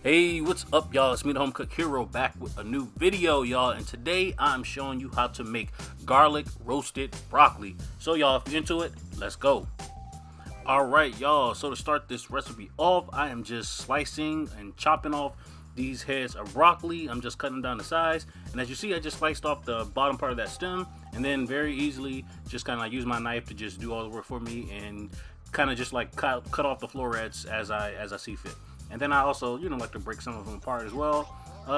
Hey, what's up, y'all? It's me, the Home Cook Hero, back with a new video, y'all. And today I'm showing you how to make garlic roasted broccoli. So, y'all, if you're into it, let's go. Alright, y'all, so to start this recipe off, I am just slicing and chopping off these heads of broccoli. I'm just cutting down the size, and as you see, I just sliced off the bottom part of that stem, and then very easily just kind of like use my knife to just do all the work for me, and kind of just like cut off the florets as I see fit. And then I also, like to break some of them apart as well.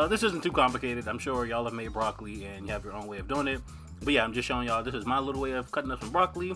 This isn't too complicated. I'm sure y'all have made broccoli and you have your own way of doing it. But yeah, I'm just showing y'all this is my little way of cutting up some broccoli.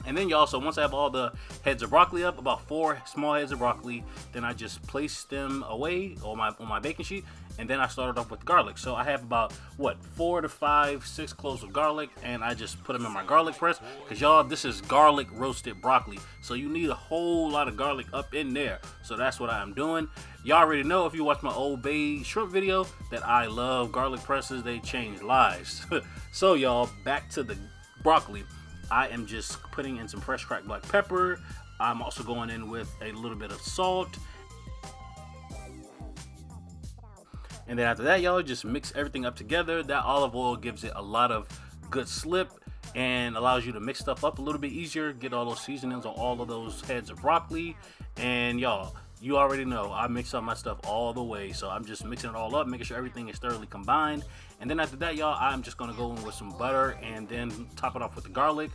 And then y'all, so once I have all the heads of broccoli up, about 4 small heads of broccoli, then I just place them away on my baking sheet, and then I started off with garlic. So I have about 4 to 5, 6 cloves of garlic, and I just put them in my garlic press, because y'all, this is garlic roasted broccoli, so you need a whole lot of garlic up in there. So that's what I'm doing. Y'all already know, if you watch my Old Bay shrimp video, that I love garlic presses. They change lives. So y'all, back to the broccoli. I am just putting in some fresh cracked black pepper. I'm also going in with a little bit of salt. And then after that, y'all, just mix everything up together. That olive oil gives it a lot of good slip and allows you to mix stuff up a little bit easier, get all those seasonings on all of those heads of broccoli. And y'all, you already know I mix up my stuff all the way, so I'm just mixing it all up, making sure everything is thoroughly combined. And then after that, y'all, I'm just gonna go in with some butter and then top it off with the garlic.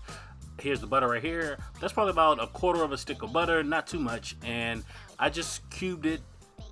Here's the butter right here. That's probably about 1/4 of a stick of butter, not too much. And I just cubed it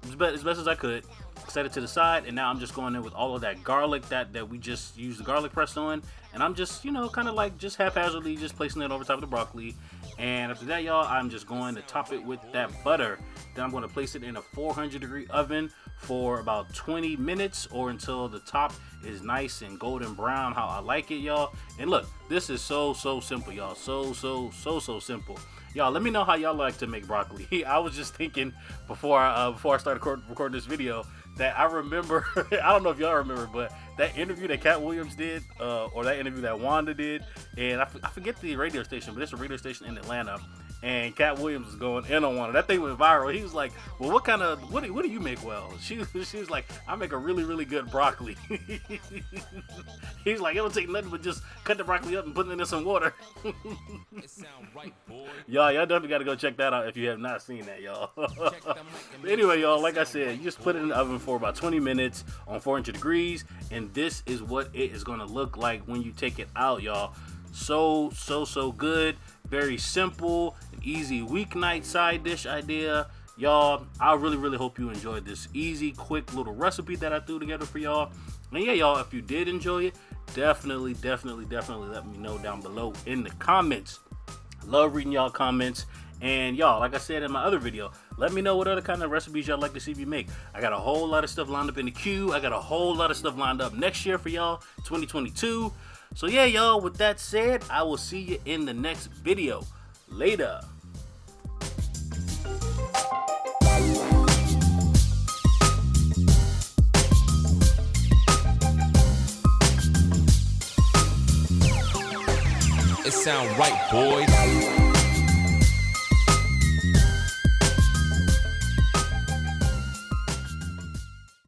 as best as I could, set it to the side, and now I'm just going in with all of that garlic that we just used the garlic press on, and I'm just, kind of like just haphazardly just placing it over top of the broccoli. And after that, y'all, I'm just going to top it with that butter. Then I'm going to place it in a 400-degree oven for about 20 minutes or until the top is nice and golden brown, how I like it, y'all. And look, this is so simple, y'all. So simple. Y'all, let me know how y'all like to make broccoli. I was just thinking before I started recording this video that I remember, I don't know if y'all remember, but that interview that Cat Williams did, or that interview that Wanda did, and I forget the radio station, but it's a radio station in Atlanta, and Cat Williams was going in on Wanda. That thing went viral. He was like, well, what do you make well? She was like, I make a really good broccoli. He's like, it'll take nothing but just cut the broccoli up and put it in some water. It sound right, boy. Y'all definitely got to go check that out if you have not seen that, y'all. But anyway, y'all, like I said, you just put it in the oven for about 20 minutes on 400 degrees, and this is what it is going to look like when you take it out, y'all. So good. Very simple, an easy weeknight side dish idea. Y'all, I really hope you enjoyed this easy, quick little recipe that I threw together for y'all. And yeah, y'all, if you did enjoy it, definitely let me know down below in the comments. Love reading y'all comments. And y'all, like I said in my other video, let me know what other kind of recipes y'all like to see me make. I got a whole lot of stuff lined up in the queue. I got a whole lot of stuff lined up next year for y'all, 2022. So yeah, y'all, with that said, I will see you in the next video. Later. It sound right, boys.